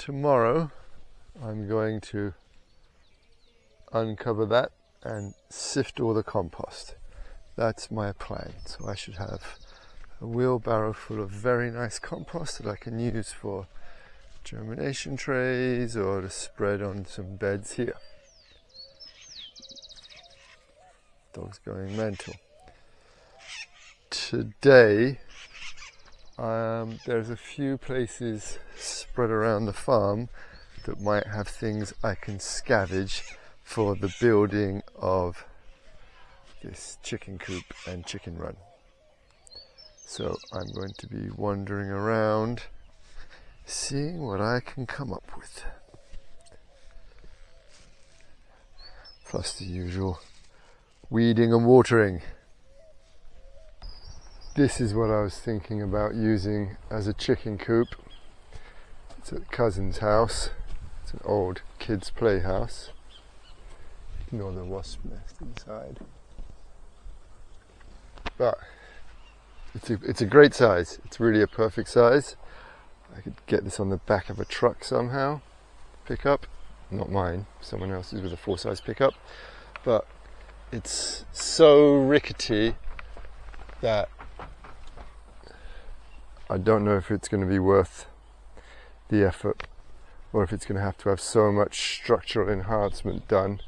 tomorrow I'm going to uncover that and sift all the compost. That's my plan. So I should have a wheelbarrow full of very nice compost that I can use for germination trays or to spread on some beds here. Dog's going mental. Today there's a few places spread around the farm that might have things I can scavenge for the building of this chicken coop and chicken run. So I'm going to be wandering around seeing what I can come up with. Plus the usual weeding and watering. This is what I was thinking about using as a chicken coop. It's at cousin's house. It's an old kids' playhouse. Ignore the wasp nest inside. But it's a great size. It's really a perfect size. I could get this on the back of a truck somehow. Pickup. Not mine, someone else's with a full-size pickup. But it's so rickety that I don't know if it's going to be worth the effort, or if it's going to have so much structural enhancement done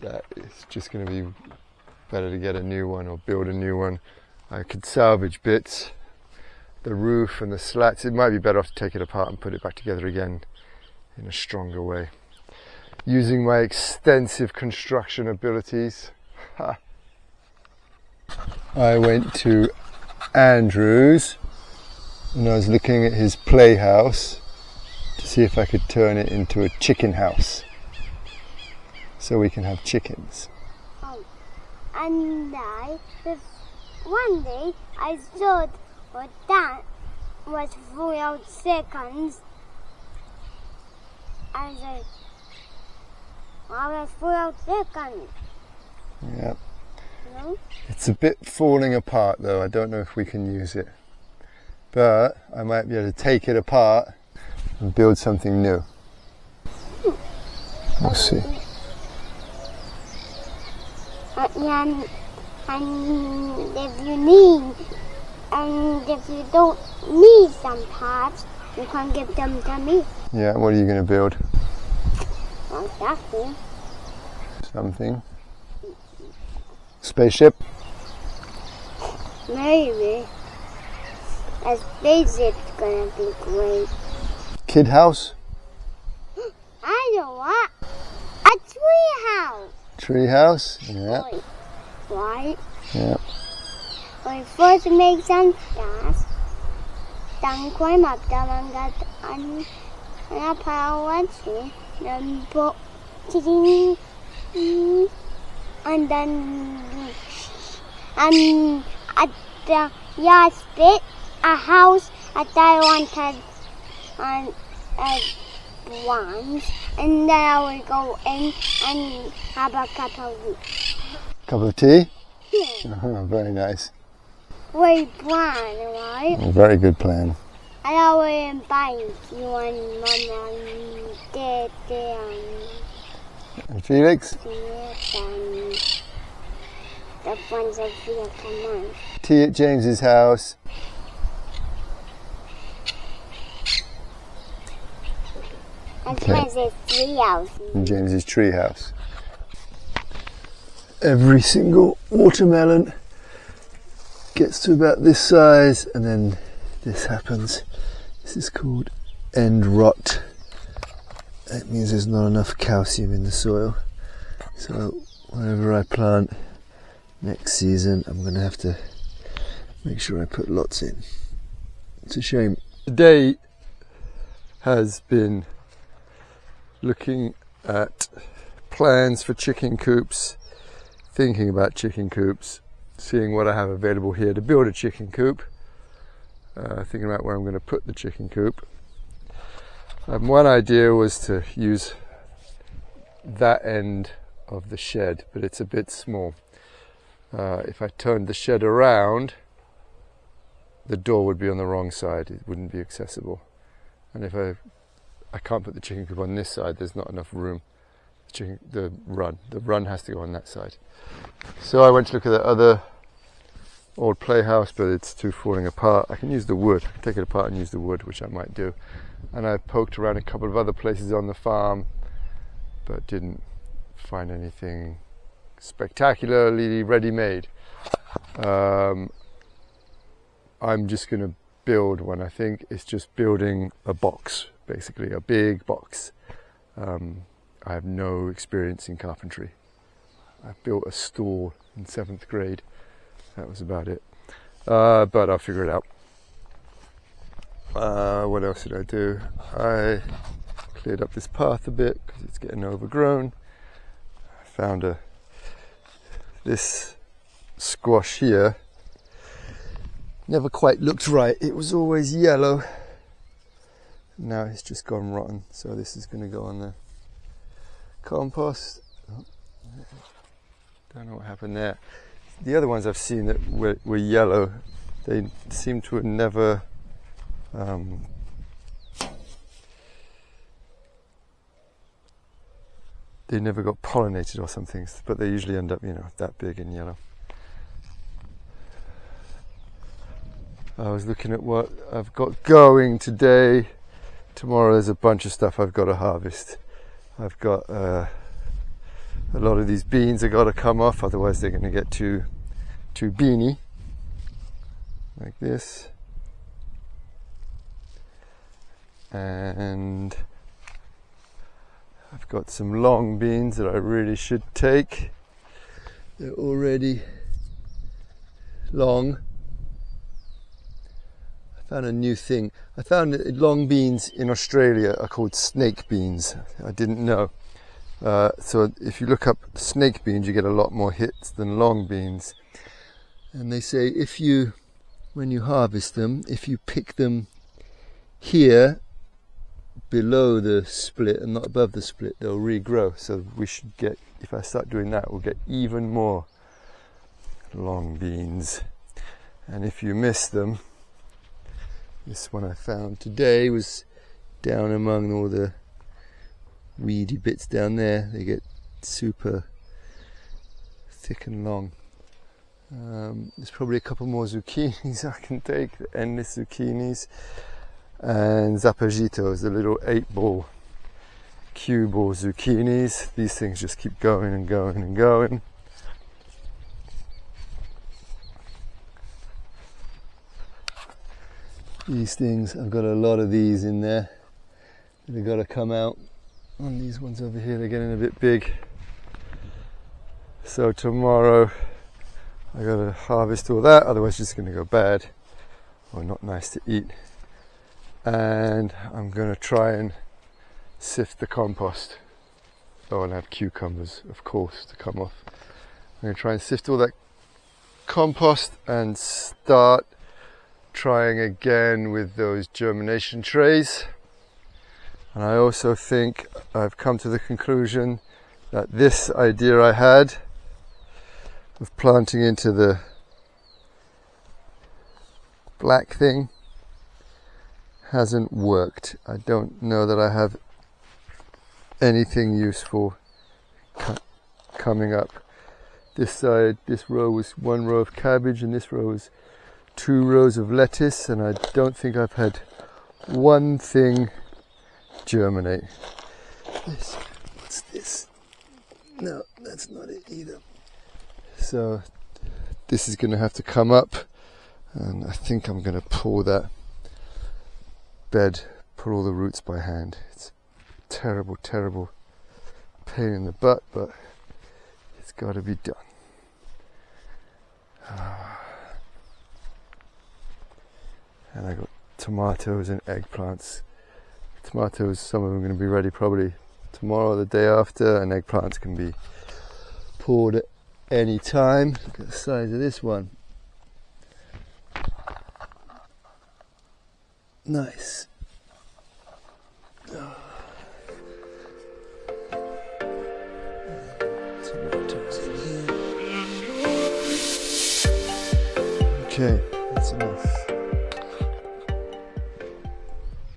that it's just going to be better to get a new one or build a new one. I could salvage bits, the roof and the slats. It might be better off to take it apart and put it back together again in a stronger way. Using my extensive construction abilities. I went to Andrew's and I was looking at his playhouse to see if I could turn it into a chicken house so we can have chickens. And one day I thought that was full of chickens. I was full of chickens. Yeah. No? It's a bit falling apart though. I don't know if we can use it. But I might be able to take it apart and build something new. We'll see. And if you need, and if you don't need some parts, you can give them to me. Yeah, what are you going to build? Well, something. Something? Spaceship? Maybe. A spaceship's gonna be great. Kid house? I know what? A treehouse. Treehouse? Yeah. Right? Yeah. We first make some stairs, then climb up them and get on a pile of tree, then put chicken, and then at the yard spit a house that I wanted on a branch, and then I will go in and have a cup of tea. Cup of tea? Yeah. Oh, very nice. We plan, right? A very good plan. And I will invite you and Mama and Daddy And Felix? and the friends of Felix and mine. Tea at James's house. And James's treehouse. And James's treehouse. Every single watermelon gets to about this size and then this happens. This is called end rot. That means there's not enough calcium in the soil. So whatever I plant next season, I'm going to have to make sure I put lots in. It's a shame. Today has been looking at plans for chicken coops, thinking about chicken coops, seeing what I have available here to build a chicken coop, thinking about where I'm going to put the chicken coop. One idea was to use that end of the shed, but it's a bit small. If I turned the shed around, the door would be on the wrong side. It wouldn't be accessible. and if I can't put the chicken coop on this side, there's not enough room. The run has to go on that side. So I went to look at the other old playhouse, but it's too falling apart. I can use the wood, I can take it apart and use the wood, which I might do. And I poked around a couple of other places on the farm, but didn't find anything spectacularly ready-made. I'm just going to build one. I think it's just building a box, basically a big box. I have no experience in carpentry. I built a stall in 7th grade. That was about it. But I'll figure it out. What else did I do? I cleared up this path a bit because it's getting overgrown. I found this squash here. Never quite looked right. It was always yellow. Now it's just gone rotten. So this is going to go on the compost. Oh, don't know what happened there. The other ones I've seen that were yellow, they seem to have never they never got pollinated or something, but they usually end up, that big and yellow. I was looking at what I've got going today. Tomorrow there's a bunch of stuff I've got to harvest. I've got a lot of these beans have got to come off, otherwise they're going to get too beany, like this. And I've got some long beans that I really should take. They're already long. I found a new thing. I found that long beans in Australia are called snake beans. I didn't know. So if you look up snake beans, you get a lot more hits than long beans. And they say when you harvest them, if you pick them here below the split and not above the split, they'll regrow. So we should get, if I start doing that, we'll get even more long beans. And if you miss them, this one I found today was down among all the weedy bits down there. They get super thick and long. There's probably a couple more zucchinis I can take, the endless zucchinis, and zappagitos, the little 8-ball cue ball zucchinis. These things just keep going and going and going. These things, I've got a lot of these in there. They've got to come out. And these ones over here, they're getting a bit big. So tomorrow I got to harvest all that, otherwise it's just going to go bad or not nice to eat. And I'm going to try and sift the compost. Oh, and I have cucumbers, of course, to come off. I'm going to try and sift all that compost and start trying again with those germination trays. And I also think I've come to the conclusion that this idea I had of planting into the black thing hasn't worked. I don't know that I have anything useful coming up. This side, this row was 1 row of cabbage and this row was 2 rows of lettuce, and I don't think I've had one thing germinate. What's this? No, that's not it either. So this is going to have to come up, and I think I'm going to pull that bed, pull all the roots by hand. It's terrible, terrible pain in the butt, but it's got to be done. And I got tomatoes and eggplants. Tomatoes, some of them are going to be ready probably tomorrow or the day after, and eggplants can be pulled at any time. Look at the size of this one. Nice. Tomatoes in here. Okay, that's enough.